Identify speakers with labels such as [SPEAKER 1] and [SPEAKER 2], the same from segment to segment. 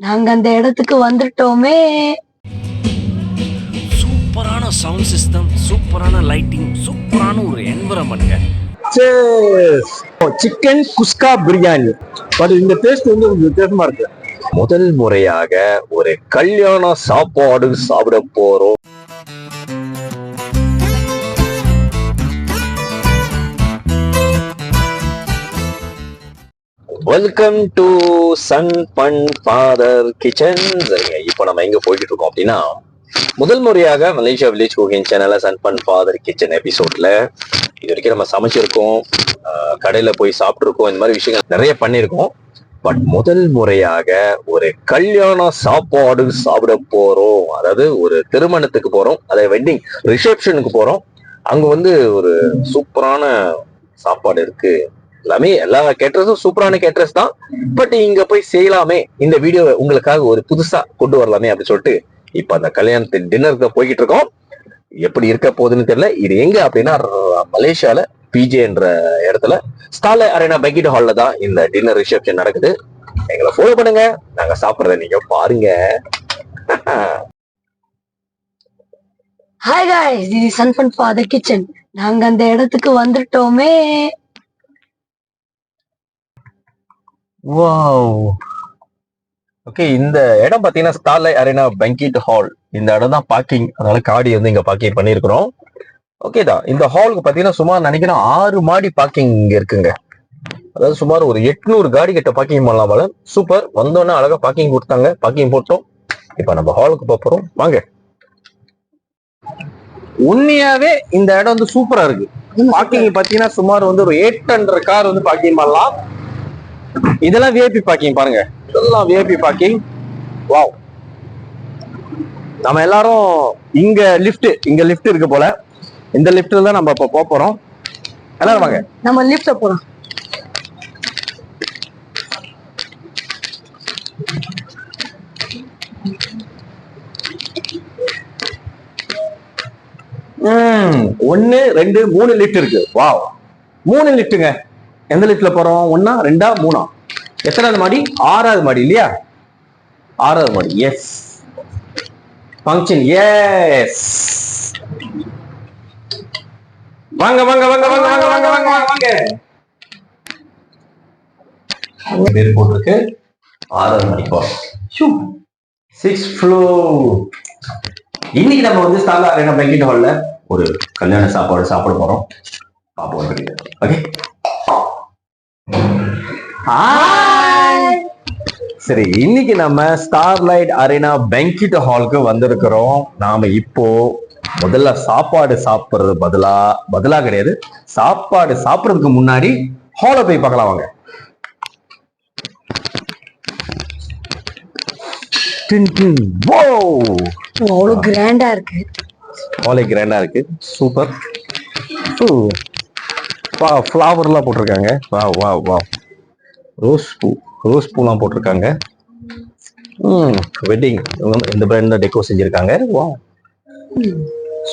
[SPEAKER 1] நாங்க அந்த இடத்துக்கு வந்துட்டோமே.
[SPEAKER 2] சூப்பரான சவுண்ட் சிஸ்டம், சூப்பரான லைட்டிங், சூப்பரான ஒரு என்விரான்மெண்ட்ங்க.
[SPEAKER 3] சிக்கன் குஸ்கா பிரியாணி. பட் இந்த டேஸ்ட் வந்து வித்தியாசமா இருக்கு. முதல் முறையாக ஒரு கல்யாண சாப்பாடு சாப்பிட போறோம். Welcome to Sun Bun Father Kitchen. சரிங்க, இப்போ நம்ம எங்க போய்கிட்டு இருக்கோம் அப்படின்னா, முதல் முறையாக மலேசியா வில்லேஜ் குக்கிங் சேனல்ல சன் பன் ஃபாதர் கிச்சன் எபிசோட்ல இது வரைக்கும் நம்ம சமைச்சிருக்கோம், கடையில போய் சாப்பிட்டுருக்கோம், இந்த மாதிரி விஷயங்கள் நிறைய பண்ணியிருக்கோம். பட் முதல் முறையாக ஒரு கல்யாண சாப்பாடு சாப்பிட போறோம். அதாவது ஒரு திருமணத்துக்கு போறோம், அதாவது வெட்டிங் ரிசப்ஷனுக்கு போறோம். அங்க வந்து ஒரு சூப்பரான சாப்பாடு இருக்கு. எல்லாமே எல்லா கேட்டரஸும் சூப்பரான கேட்டரஸ் தான். பட் இங்க போய் செய்யலாமே, இந்த வீடியோ உங்களுக்காக ஒரு புதுசா கொண்டு வரலாமே அப்படின்னு சொல்லிட்டு இப்ப அந்த கல்யாணத்து டின்னருக்கு போய்கிட்டு இருக்கோம். எப்படி இருக்க போகுதுன்னு தெரியல. இது எங்க அப்படின்னா, மலேசியால பிஜே என்ற இடத்துல ஸ்டார்லைட் அரேனா பெங்கிட் ஹால்ல தான் இந்த டின்னர் ரிசப்ஷன் நடக்குது. எங்களை ஃபாலோ பண்ணுங்க, நாங்க சாப்பிடுறத நீங்க பாருங்க.
[SPEAKER 1] Hi guys, this is Sun Fun Father Kitchen. நாங்க அந்த இடத்துக்கு வந்துட்டோமே.
[SPEAKER 3] வாவ். ஓகே, இந்த இடம் பாத்தீங்கன்னா ஸ்டார்லைட் அரேனா பெங்கிட் ஹால். இந்த இடம் தான் பார்க்கிங், அதனால காடி வந்து இங்க பார்க்கிங் பண்ணிருக்கிறோம். ஓகே தான். இந்த ஹாலுக்கு பாத்தீங்கன்னா சுமார் நினைக்கிறேன் 6 மாடி பார்க்கிங் இங்க இருக்குங்க. அதாவது சுமார் ஒரு 800 காடி கிட்ட பார்க்கிங் பண்ணலாம் போல. சூப்பர். வந்தோடனே அழகா பார்க்கிங் கொடுத்தாங்க, பார்க்கிங் போட்டோம். இப்ப நம்ம ஹாலுக்கு போறோம், வாங்க. உண்மையாவே இந்த இடம் வந்து சூப்பரா இருக்கு. பார்க்கிங் பாத்தீங்கன்னா சுமார் வந்து ஒரு 800 கார் வந்து பார்க்கிங் பண்ணலாம். இதெல்லாம் விஐபி பார்க்கிங் பாருங்க, இதெல்லாம் விஐபி பார்க்கிங். வாவ். நம்ம எல்லாரும் இங்க லிஃப்ட் இருக்கு போல. இந்த லிஃப்ட்ல தான் நம்ம இப்ப போறோம். எல்லாரும் வாங்க,
[SPEAKER 1] நம்ம லிஃப்ட்ல போறோம்.
[SPEAKER 3] ஒன்னு 2 3 லிஃப்ட் இருக்கு. வாவ், 3 லிஃப்ட்டுங்க. எந்த லிஃப்ட்ல போறோம்? 1 2 3. எத்தனாவது மாடி? 6வது மாடி இல்லையா? 6வது மாடி. S, function. எஸ், வாங்க வாங்க வாங்க வாங்க வாங்க வாங்க வாங்க வாங்க. பேர் போட்டிருக்கு 6வது மாடி போறோம். 6th floor. இன்னைக்கு நம்ம வந்து ஸ்டார்லைட் அரேனா பெங்கிட் ஹால்ல ஒரு கல்யாண சாப்பாடு சாப்பிட போறோம். பாப்போம். ஓகே, சரி. இன்னைக்கு நம்ம ஸ்டார்லைட் அரேனா பெங்கிட் ஹாலுக்கு வந்திருக்கிறோம். நாம இப்போ முதல்ல சாப்பாடு சாப்பிடுறது பதிலா கிடையாது, சாப்பாடு சாப்பிடுறதுக்கு முன்னாடி ஹாலை போய் பார்க்கலாம் வாங்க.
[SPEAKER 1] அவ்வளவு கிராண்டா இருக்கு.
[SPEAKER 3] ஹாலே கிராண்டா இருக்கு. சூப்பர். ஃப்ளவர் எல்லாம் போட்டிருக்காங்க. வா வா வா. ரோஸ் பூலாம் போட்டிருக்காங்க. வெட்டிங் இந்த பிராண்ட் டெக்கோ செஞ்சிருக்காங்க. வா,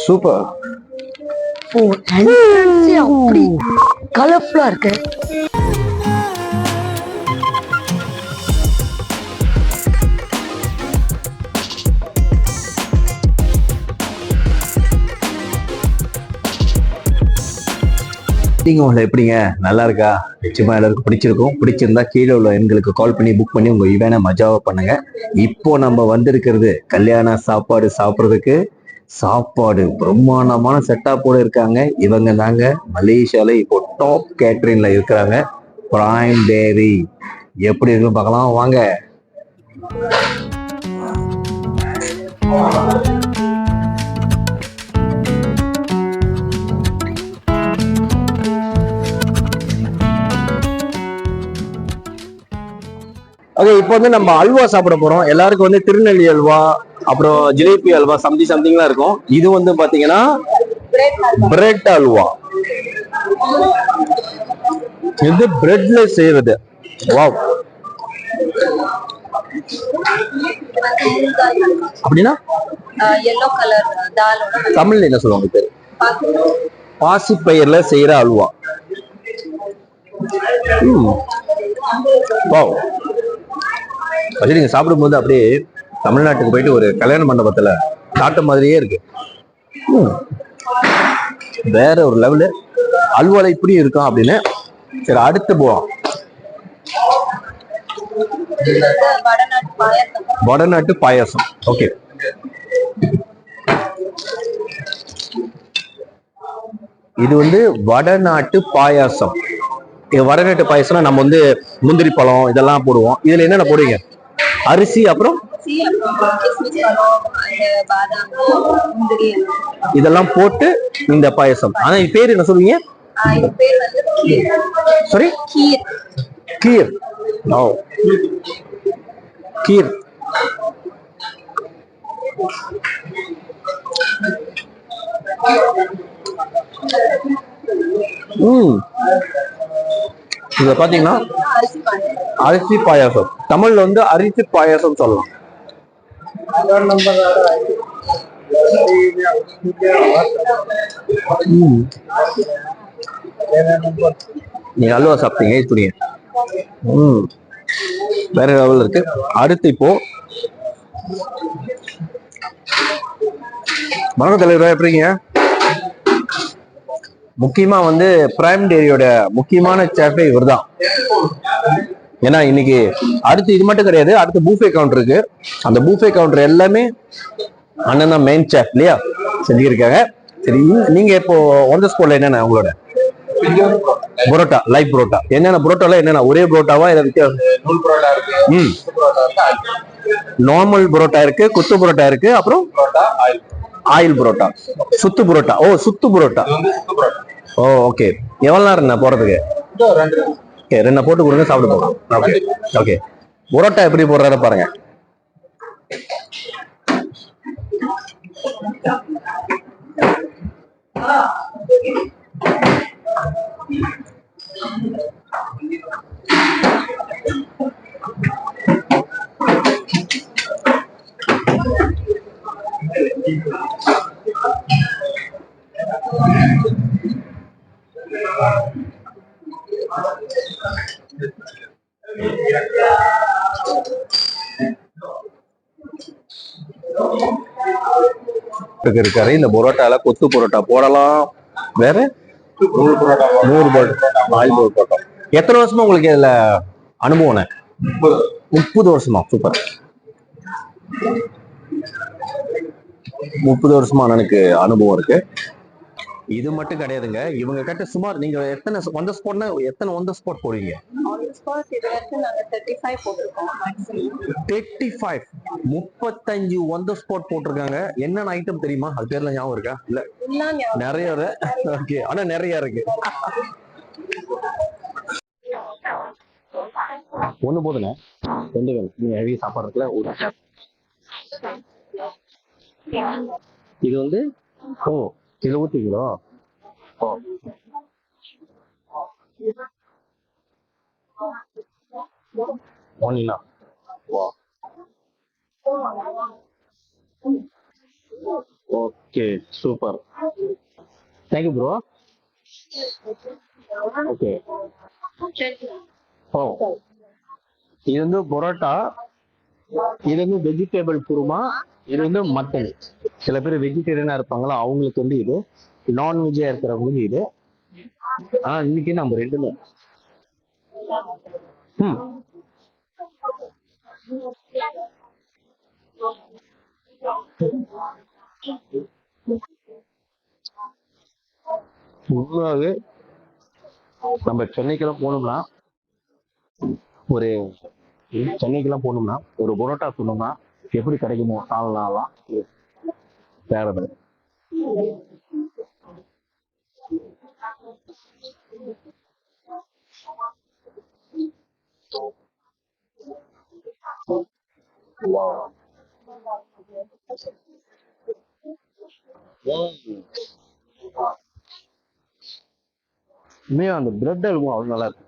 [SPEAKER 3] சூப்பர்.
[SPEAKER 1] அப்படி கலர்ஃபுல்லா இருக்கு.
[SPEAKER 3] எப்படிங்க, நல்லா இருக்கா? நிச்சயமா எல்லாருக்கும் பிடிச்சிருக்கும். பிடிச்சிருந்தா கீழே உள்ள எண்களுக்கு கால் பண்ணி புக் பண்ணி உங்க ஈவென்ட்டை மஜாவா பண்ணுங்க. இப்போ நம்ம வந்திருக்கிறது கல்யாண சாப்பாடு சாப்பிட்றதுக்கு. சாப்பாடு பிரம்மாண்டமான செட்டப்போட இருக்காங்க. இவங்க தாங்க மலேசியால இப்போ டாப் கேட்டரிங்ல இருக்கிறாங்க, பிரைம் டேரி. எப்படி இருக்குன்னு பார்க்கலாம் வாங்க. ஓகே, இப்போ வந்து நம்ம அல்வா சாப்பிட போறோம். எல்லாருக்கும் வந்து திருநெல்லி அல்வா, அப்புறம் ஜிலேபி அல்வா, சம்திங்லாம் இருக்கும். இது வந்து பாத்தீங்கன்னா பிரெட் அல்வா. இது பிரெட்ல செய்யறது. வாவ். அப்படின்னா தமிழ்ல என்ன சொல்லுவாங்க பேரு? பாசிப்பயிர்ல செய்யற அல்வா. வாவ். அது நீங்க சாப்பிடும்போது அப்படியே தமிழ்நாட்டுக்கு போயிட்டு ஒரு கல்யாண மண்டபத்துல சாப்பிட்ட மாதிரியே இருக்கு. வேற ஒரு லெவலு. அல்வால இப்படி இருக்கும் அப்படின்னு. சரி, அடுத்து போவோம். வடநாட்டு பாயாசம். ஓகே, இது வந்து வடநாட்டு பாயாசம். வடநாட்டு பாயாசம்னா நம்ம வந்து முந்திரி பழம் இதெல்லாம் போடுவோம். இதுல என்னென்ன போடுவீங்க? அரிசி, அப்புறம் இதெல்லாம் போட்டு இந்த பாயாசம். ஆனா இது பேர் என்ன சொல்லுவீங்க? சாரி, கீர். ஓ, கீர். இத பாத்தீங்கன்னா அரிசி பாயாசம். தமிழ்ல வந்து அரிசி பாயாசம் சொல்லலாம். நீங்க அல்வா சாப்பிட்டீங்க, இப்படி வேற லெவல் இருக்கு. அடுத்து இப்போ வணக்கம் தலைவர், எப்படிங்க? முக்கியமா வந்து பிரைம் டேரியோட முக்கியமான சேஃபே இவர் தான். ஏன்னா இன்னைக்கு அடுத்து இது மட்டும் கிடையாது, அடுத்து பூஃபே கவுண்டர் இருக்கு. அந்த பூஃபே கவுண்டர் எல்லாமே அண்ணன் தான் மெயின் சேஃப் இல்லையா, செஞ்சிருக்காங்க. சரி, நீங்க இப்போ ஒன் த ஸ்பாட்ல என்னென்ன உங்களோட புரோட்டா, லைவ் புரோட்டா என்னென்ன புரோட்டால என்னென்ன ஒரே புரோட்டாவா இதை வித்தியாசம்? நார்மல் புரோட்டா இருக்கு, குத்து புரோட்டா இருக்கு, அப்புறம் ஆயில் புரோட்டா, சுத்து புரோட்டா. ஓ, சுத்து புரோட்டா. ஓ, ஓகே. எவ்வளவு நேரம் என்ன போறதுக்கு? ஓகே, 2 போட்டு கொடுங்க, சாப்பிட்டு போகலாம். Okay okay. புரோட்டா எப்படி போடுறாரு பாருங்க. இருக்காரு. இந்த புரோட்டால கொத்து புரோட்டா போடலாம். வேற 100 புரோட்டா, ஆயில் புரோட்டா. எத்தனை வருஷமா உங்களுக்கு இதுல அனுபவம்? 30 வருஷமா. சூப்பர். 30 வருஷமா எனக்கு அனுபவம் இருக்கு. இது மட்டும் கிடையாதுங்க, இவங்க கிட்ட சுமார் நீங்க எத்தனை ஒன் த ஸ்பாட்னா எத்தனை ஒன் த ஸ்பாட் போடுவீங்க? 35 ஒன் த ஸ்பாட் போட்டிருக்காங்க. என்னென்ன ஐட்டம் தெரியுமா? அது பேர்ல ஞாபகம் இருக்கா? இல்ல, நிறைய. ஓகே, ஆனா நிறைய இருக்கு. ஒண்ணு போதுங்க, 2 வேணும். நீங்க ஹெவி சாப்பாடு இருக்குல்ல, இது வந்து இது ஊத்திக்கிறோம். ஒன்னா okay, super. Thank you bro. Okay. ஓ, இது வந்து பரோட்டா, இது வந்து வெஜிடபிள் குருமா, இது வந்து மட்டன். சில பேர் வெஜிடேரியனா இருப்பாங்களா, அவங்களுக்கு வந்து இது. நான்வெஜ்ஜா இருக்கிறவங்களுக்கு இது. இன்னைக்கு நம்ம ரெண்டுமே நம்ம சென்னைக்கெல்லாம் போனோம்னா ஒரு பரோட்டா சொன்னோம்னா எப்படி கிடைக்குமோ சாப்பிடலாம். வேற அந்த பிரெட் அல்வா அவ்வளவு நல்லா இருக்கு.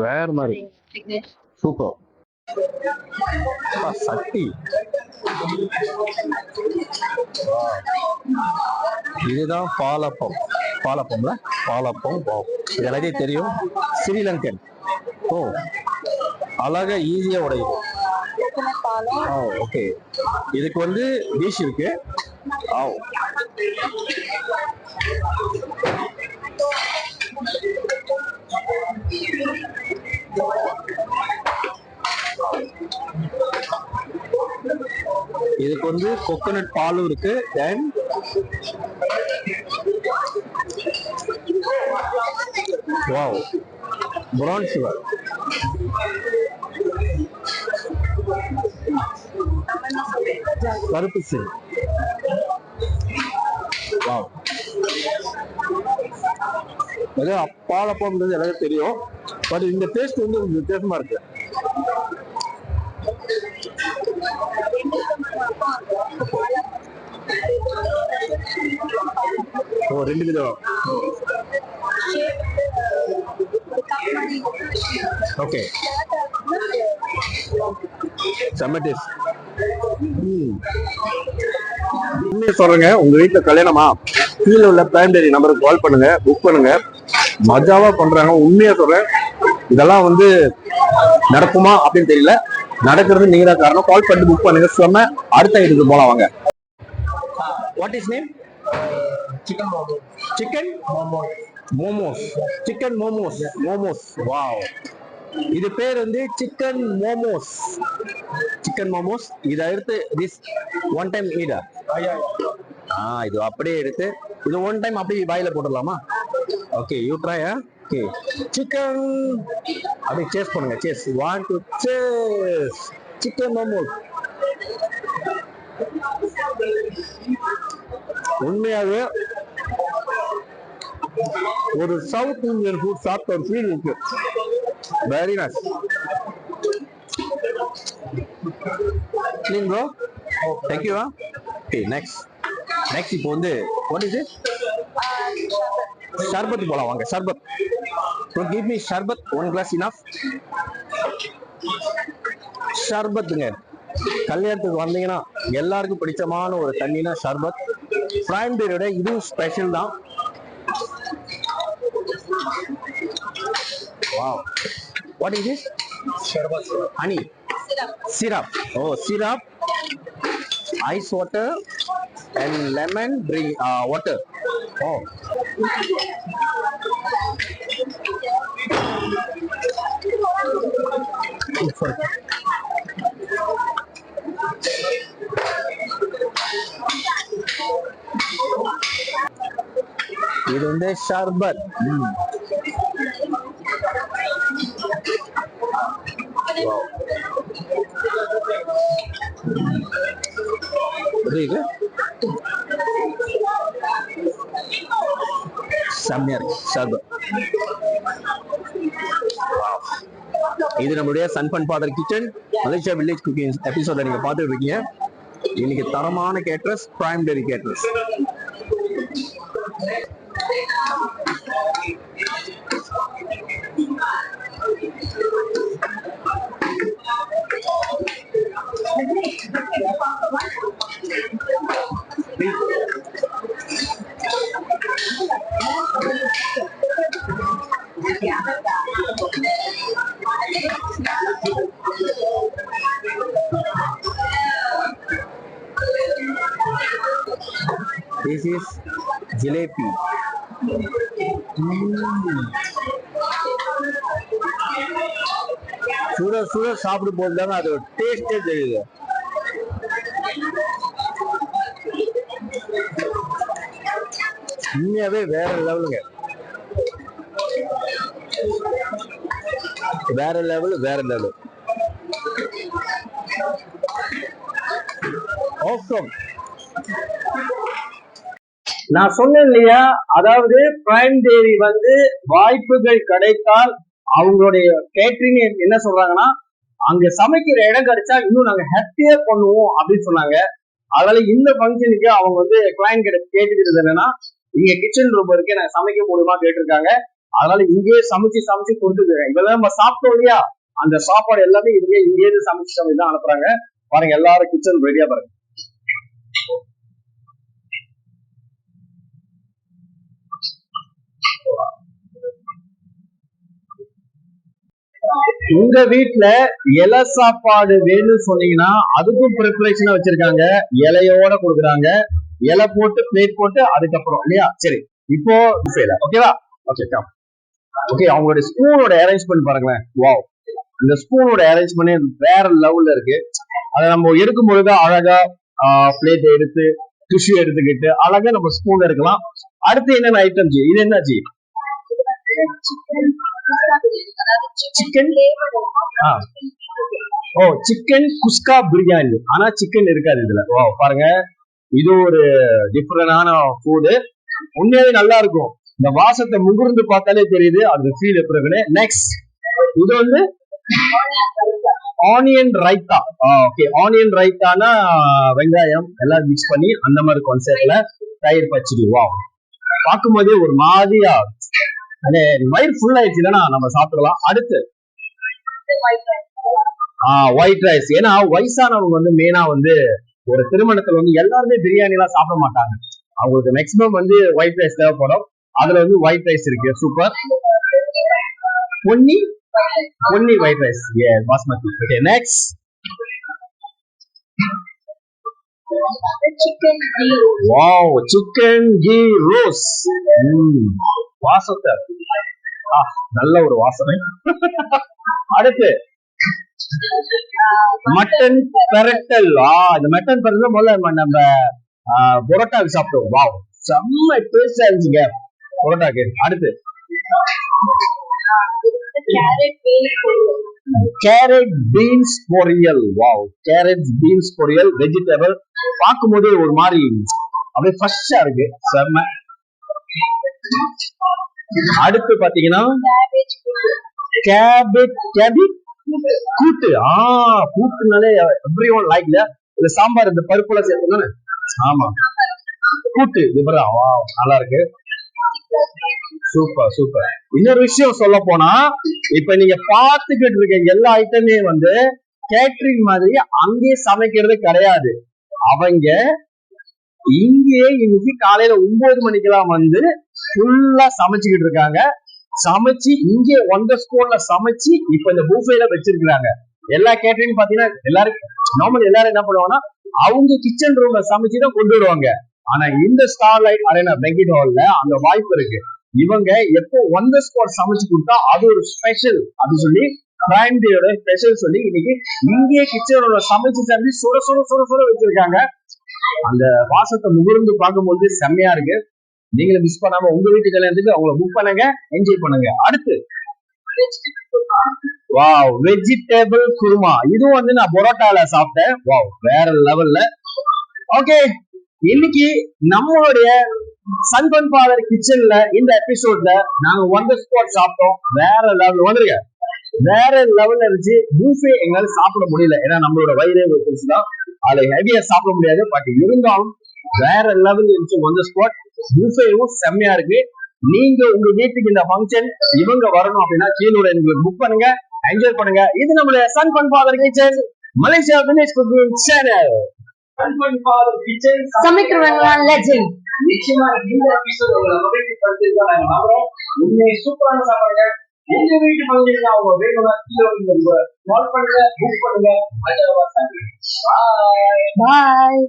[SPEAKER 3] வேற மாதிரி சூப்பர். சட்டி, இதுதான் பாலப்பம். பாலப்பம் எல்லாத்தையும் தெரியும். ஸ்ரீலங்கன். அழகா ஈஸியா உடையுது. ஓகே, இதுக்கு வந்து டிஷ் இருக்கு. இதுக்கு வந்து கோகோனட் பாலும் இருக்கு. தென் வாவ், ப்ரௌன் சுகர். கருப்பு சீனி. வாவ், ஏதோ பாலப்பம்ன்றது எனக்கு தெரியும், பட் இந்த டேஸ்ட் வந்து வித்தியாசமா இருக்கு. ரெண்டு விதம். ஓகே, செம்ம டேஸ்ட். உண்மையை சொல்றேங்க, உங்க வீட்டுல கல்யாணமா கீழே உள்ள பிரைமரி நம்பருக்கு கால் பண்ணுங்க, புக் பண்ணுங்க. மஜாவா பண்றாங்க. உண்மையா சொல்றேன், இதெல்லாம் வந்து நடக்குமா அப்படின்னு தெரியல. நடக்கிறது நீங்க தான் காரணம். கால் பண்ணி புக் பண்ணுங்க. சொன்ன அடுத்த ஐட்டத்துக்கு போலாம் வாங்க. What is name? Chicken momos. Chicken momos. Chicken momos. Momos. Wow, இது பேர் வந்து சிக்கன் மோமோஸ். சிக்கன் மோமோஸ். இதை எடுத்து திஸ் ஒன் டைம் ஈடா? இது அப்படியே எடுத்து இது ஒன் டைம் அப்படியே வாயில போட்டுடலாமா? Okay, you try. Okay, chicken அப்படியே சேஸ் பண்ணுங்க. சேஸ், 1 2 சேஸ். சிக்கன் மோமோஸ். உண்மையாவே ஒரு சவுத் இந்தியன் ஃபுட் சாப்பிட்ட ஒரு ஃபீல் இருக்கு. Very nice. Bro, thank you. Okay, next இப்போ வந்து வாட் இஸ் இட்? ஷர்பத் போலாம் வாங்க. Sharbat. Give me sharbat, 1 glass enough. ஷர்பத்துங்க, கல்யாணத்துக்கு வந்தீங்கன்னா எல்லாருக்கும் பிடிச்சமான ஒரு தண்ணினா ஷர்பத். பிரைம் டேயோட இதுவும் ஸ்பெஷல் தான். Wow, what is this? Sharbat. Honey. Syrup. Oh, syrup, ice water, and lemon drink water. Oh. இது வந்து ஷர்பத். செம்மையா இருக்கு ஷர்பத். இது நம்மளுடைய Sun Fun Father Kitchen Malaysia village cooking எபிசோட நீங்க பார்த்துட்டு இருக்கீங்க. இன்னைக்கு தரமான கேட்டரஸ், பிரைம் டெரி கேட்டரஸ். This is jalebi. சுட சுட சாப்பிடும் போது தாங்க அது டேஸ்டே தெரியுது. உண்மையாவே வேற லெவலுங்க. வேற லெவல், வேற லெவல். Awesome. நான் சொன்னேன் இல்லையா, அதாவது பிரைம் டேரி வந்து வாய்ப்புகள் கிடைத்தால் அவங்களுடைய கேட்டரிங் என்ன சொல்றாங்கன்னா, அங்க சமைக்கிற இடம் கிடைச்சா இன்னும் நாங்க ஹாப்பியா பண்ணுவோம் அப்படின்னு சொன்னாங்க. அதனால இந்த ஃபங்க்ஷனுக்கு அவங்க வந்து கிளைண்ட் கிட்ட கேட்டுக்கிறது என்னன்னா, இங்க கிச்சன் ரூம் இருக்கு, நாங்க சமைக்க முடியுமா கேட்டிருக்காங்க. அதனால இங்கேயே சமைச்சு கொடுத்துருக்காங்க. இதெல்லாம் நம்ம சாப்பிட்டோம் இல்லையா, அந்த சாப்பாடு எல்லாமே இங்கே சமைச்சு தான் அனுப்புறாங்க. பாருங்க, எல்லாரும் கிச்சன் ரெடியா பாருங்க.
[SPEAKER 4] உங்க வீட்டுல இலை சாப்பாடு வேணும்னு சொன்னீங்கன்னா அதுக்கும் ப்ரிப்பரேஷனா வச்சிருக்காங்க. இலையோட கொடுக்குறாங்க. இலை போட்டு பிளேட் போட்டு அதுக்கப்புறம் இல்லையா? சரி, இப்போ ஓகேவா? Okay, okay. அவங்களோட ஸ்பூனோட அரேஞ்ச்மெண்ட் பாருங்களேன். வாவ், இந்த ஸ்பூனோட அரேஞ்ச்மெண்ட் வேற லெவல்ல இருக்கு. அதை நம்ம எடுக்கும் பொழுது அழகா பிளேட் எடுத்து டிஷ்யூ எடுத்துக்கிட்டு அழகா நம்ம ஸ்பூன் எடுக்கலாம். அடுத்து என்னென்ன ஐட்டம் ஜி? இது என்ன ஜி? சிக்கன். ஓ, சிக்கன் குஸ்கா பிரியாணி. ஆனா சிக்கன் இருக்காது இதுல. ஓ பாருங்க, இது ஒரு டிஃபரெண்டான ஃபுட். உண்மையாவே நல்லா இருக்கும். இந்த வாசத்தை முகர்ந்து பார்த்தாலே தெரியுது அது ஃபீல் எப்படி இருக்குன்னு. நெக்ஸ்ட், இது வந்து ஆனியன் ரைத்தா. ஓகே, ஆனியன் ரைத்தானா வெங்காயம் எல்லாம் மிக்ஸ் பண்ணி அந்த மாதிரி கான்செப்ட்ல தயிர் பச்சடி. வா, பார்க்கும் போதே ஒரு மாதிரியா வயிறு ஃபுல் ஆயிடுச்சுன்னா நம்ம சாப்பிடலாம். அடுத்து ஒயிட் ரைஸ். ஏன்னா வயசானவங்க வந்து மெயினா வந்து ஒரு திருமணத்துல வந்து எல்லாருமே பிரியாணி எல்லாம் சாப்பிட மாட்டாங்க. அவங்களுக்கு மேக்சிமம் வந்து ஒயிட் ரைஸ் தேவைப்படும். அதுல வந்து ஒயிட் ரைஸ் இருக்கு. Super. Ponni white rice, basmati. Okay, next wow, chicken ghee roast. வாசத்தை நல்ல ஒரு வாசனை. அடுத்து மட்டன் பெரட்டல். இந்த மட்டன் பெரட்டல் முதல்ல நம்ம பொரோட்டாக்கு சாப்பிட்டோம். வாவ், செம்ம டேஸ்டா இருந்துச்சுங்க பொரோட்டாக்கு. அடுத்து கேரட் பீன்ஸ் பொரியல். வாவ், கேரட் பீன்ஸ் பொரியல் வெஜிடபிள். பார்க்கும் போதே ஒரு மாதிரி அப்படியே ஃப்ரெஷ்ஷா இருக்கு. செம்ம. அடுத்து பாத்தீங்கன்னா கேபேஜ் கூட்டு. கூட்டுனாலே எவ்ரி ஒன் லைக்ல. இந்த சாம்பார் இந்த பருப்புல சேர்த்து. ஆமா, கூட்டு. இது நல்லா இருக்கு. Super super. இன்னொரு விஷயம் சொல்ல போனா, இப்ப நீங்க பாத்துக்கிட்டு இருக்க எல்லா ஐட்டமே வந்து கேட்டரிங் மாதிரி அங்கேயே சமைக்கிறது கிடையாது. அவங்க இங்கேயே இன்னைக்கு காலையில 9 மணிக்கெல்லாம் வந்து ஃபுல்லா சமைச்சுக்கிட்டு இருக்காங்க. சமைச்சு இங்கே ஒன் ஸ்கூல்ல சமைச்சு இப்ப இந்த பூஃபேல வச்சிருக்காங்க. எல்லா கேட்டரிங் பாத்தீங்கன்னா எல்லாரும் நார்மல் எல்லாரும் என்ன பண்ணுவாங்கன்னா அவங்க கிச்சன் ரூம்ல சமைச்சுதான் கொண்டு வருவாங்க. ஆனா இந்த ஸ்டார்லைட் அரேனா பெங்கிட் ஹால்ல அந்த வாய்ப்பு இருக்கு. இவங்க எப்போ ஒன் ஸ்பாட் சமைச்சு கொடுத்தா அது ஒரு ஸ்பெஷல் அப்படின்னு சொல்லி பிரைம் டேயோட ஸ்பெஷல் சொல்லி இன்னைக்கு இங்கே கிச்சனோட சமைச்சு சமைச்சு சுட சுட சுட சுட வச்சிருக்காங்க. அந்த வாசத்தை முகர்ந்து பார்க்கும்போது செம்மையா இருக்கு. நீங்களும் மிஸ் பண்ணாம உங்க வீட்டு கல்யாணத்துக்கு அவங்களை புக் பண்ணுங்க, என்ஜாய் பண்ணுங்க. அடுத்து வாவ், வெஜிடபிள் குருமா. இதுவும் வந்து நான் பரோட்டால சாப்பிட்டேன். வாவ், வேற லெவல்ல. ஓகே, இன்னைக்கு நம்மளுடைய சன்பன் ஃபாதர் கிச்சன்ல இந்த எபிசோட்ல நாங்க ஒன் ஸ்பாட் சாப்பிட்டோம். வேற லெவல் வந்துருங்க. வேற லெவல்ல இருந்துச்சு. பூஃபே எங்களால சாப்பிட முடியல. ஏன்னா நம்மளோட வயிறே ஒரு பெருசுதான். அதுல ஹெவியா சாப்பிட முடியாது. பட் இருந்தாலும் வேற லெவல் இருந்துச்சு. ஒன் ஸ்பாட் பூஃபேவும் செம்மையா இருக்கு. நீங்க உங்க வீட்டுக்கு இந்த ஃபங்க்ஷன் இவங்க வரணும் அப்படின்னா கீழோட எங்களுக்கு புக் பண்ணுங்க, என்ஜாய் பண்ணுங்க. இது நம்மளுடைய Sun Fun Father Kitchen Malaysia village cooking channel. Sun Fun Father Kitchen
[SPEAKER 1] சமைக்கிறவங்க லெஜெண்ட்.
[SPEAKER 4] நிச்சயமா இந்த எபிசோட் உங்களுக்கு பிடிச்சிருந்தா நாங்க நம்புறோம். உண்மையை சூப்பரான சாப்பாடுங்க. எங்க வீட்டு ஃபங்க்ஷன் அவங்க வேணும்னா கீழே கால் பண்ணுங்க, புக் பண்ணுங்க. பாய்.